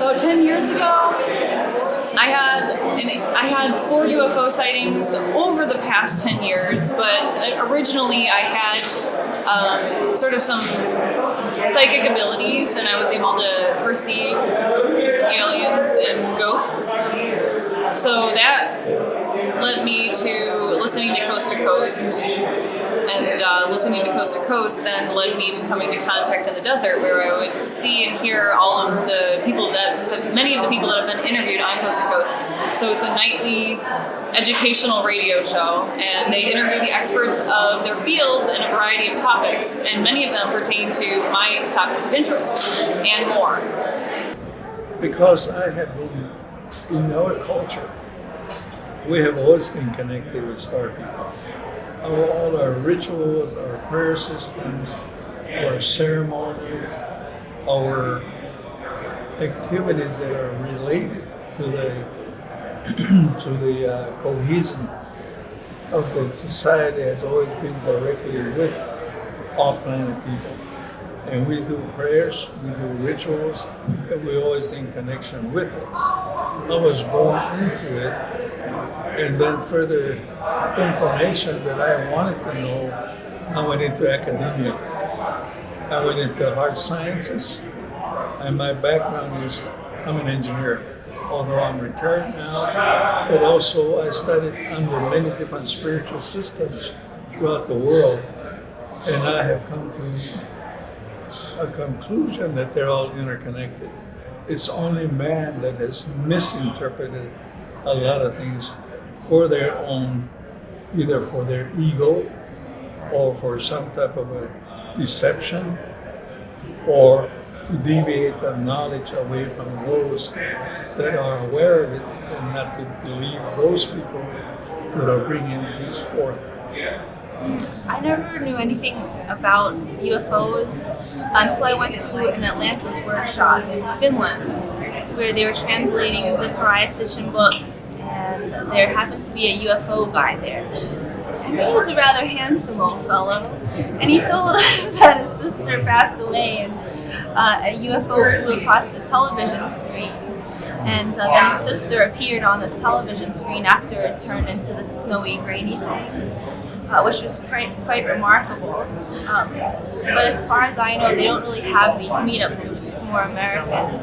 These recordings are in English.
About 10 years ago, I had 4 UFO sightings over the past 10 years, but originally I had sort of some psychic abilities, and I was able to perceive aliens and ghosts. So that led me to listening to Coast to Coast, and listening to Coast to Coast then led me to coming to Contact in the Desert, where I would see and hear all of the people many of the people that have been interviewed on Coast to Coast. So it's a nightly educational radio show, and they interview the experts of their fields in a variety of topics, and many of them pertain to my topics of interest and more. Because I have been in our culture, we have always been connected with star people. All our rituals, our prayer systems, our ceremonies, our activities that are related to the cohesion of the society has always been directly with off-planet people. And we do prayers, we do rituals, and we always in connection with it. I was born into it, and then further information that I wanted to know, I went into academia. I went into hard sciences, and my background is I'm an engineer, although I'm retired now, but also I studied under many different spiritual systems throughout the world, and I have come to a conclusion that they're all interconnected. It's only man that has misinterpreted a lot of things for their own, either for their ego or for some type of a deception, or to deviate the knowledge away from those that are aware of it, and not to believe those people that are bringing this forth. I never knew anything about UFOs until I went to an Atlantis workshop in Finland, where they were translating Zecharia Sitchin books, and there happened to be a UFO guy there. And he was a rather handsome old fellow, and he told us that his sister passed away and a UFO flew across the television screen. And then his sister appeared on the television screen after it turned into the snowy, grainy thing. Which was quite remarkable. But as far as I know, they don't really have these meetup groups, it's more American.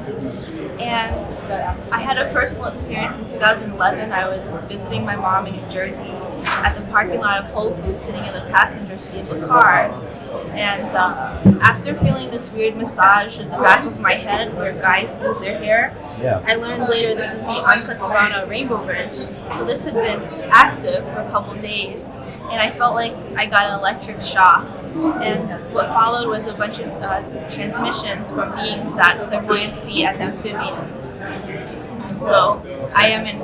And I had a personal experience in 2011. I was visiting my mom in New Jersey at the parking lot of Whole Foods, sitting in the passenger seat of the car. And after feeling this weird massage at the back of my head where guys lose their hair, I learned later this is the Anta Karana Rainbow Bridge. So this had been active for a couple days, and I felt like I got an electric shock. And what followed was a bunch of transmissions from beings that clairvoyants see as amphibians. And so I am in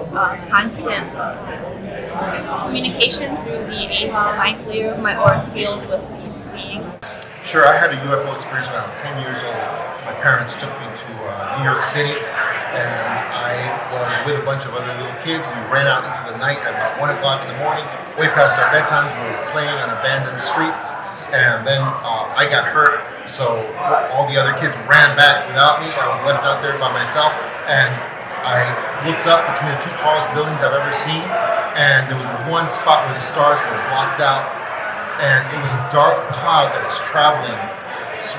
constant communication through the Ava mind layer of my auric field with these beings. Sure, I had a UFO experience when I was 10 years old. My parents took me to New York City, and I was with a bunch of other little kids. We ran out into the night at about 1 o'clock in the morning, way past our bedtimes. We were playing on abandoned streets, and then I got hurt, so all the other kids ran back without me. I was left out there by myself, and I looked up between the 2 tallest buildings I've ever seen, and there was one spot where the stars were blocked out, and it was a dark cloud that was traveling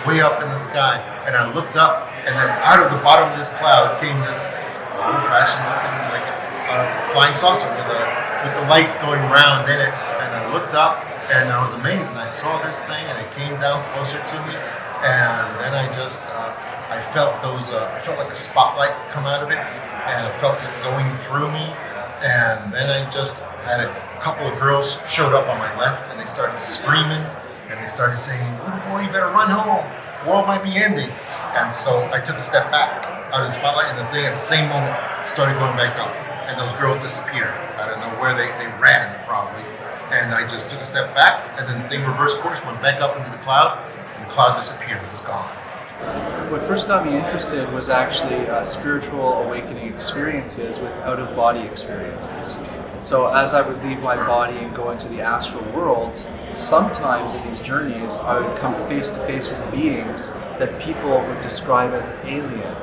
way up in the sky. And I looked up, and then out of the bottom of this cloud came this old-fashioned looking, like a flying saucer with the lights going round in it. And I looked up, and I was amazed, and I saw this thing, and it came down closer to me, and then I just, I felt I felt like a spotlight come out of it, and I felt it going through me, and then I just had a couple of girls showed up on my left, and they started screaming, and they started saying, "Little boy, you better run home. The world might be ending." And so I took a step back out of the spotlight, and the thing at the same moment started going back up, and those girls disappeared. I don't know where they ran, probably. And I just took a step back, and then the thing reversed course, went back up into the cloud, and the cloud disappeared. It was gone. What first got me interested was actually spiritual awakening experiences with out-of-body experiences. So as I would leave my body and go into the astral world, sometimes in these journeys I would come face to face with beings that people would describe as alien.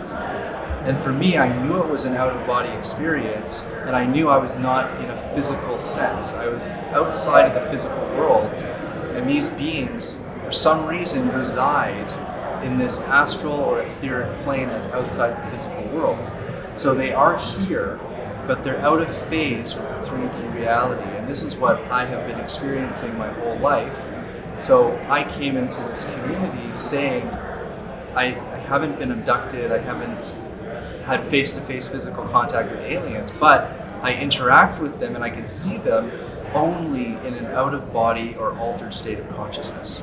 And for me, I knew it was an out-of-body experience, and I knew I was not in a physical sense. I was outside of the physical world, and these beings, for some reason, reside in this astral or etheric plane that's outside the physical world. So they are here, but they're out of phase with the 3D reality, and this is what I have been experiencing my whole life. So I came into this community saying, I haven't been abducted, I haven't had face-to-face physical contact with aliens, but I interact with them and I can see them only in an out-of-body or altered state of consciousness.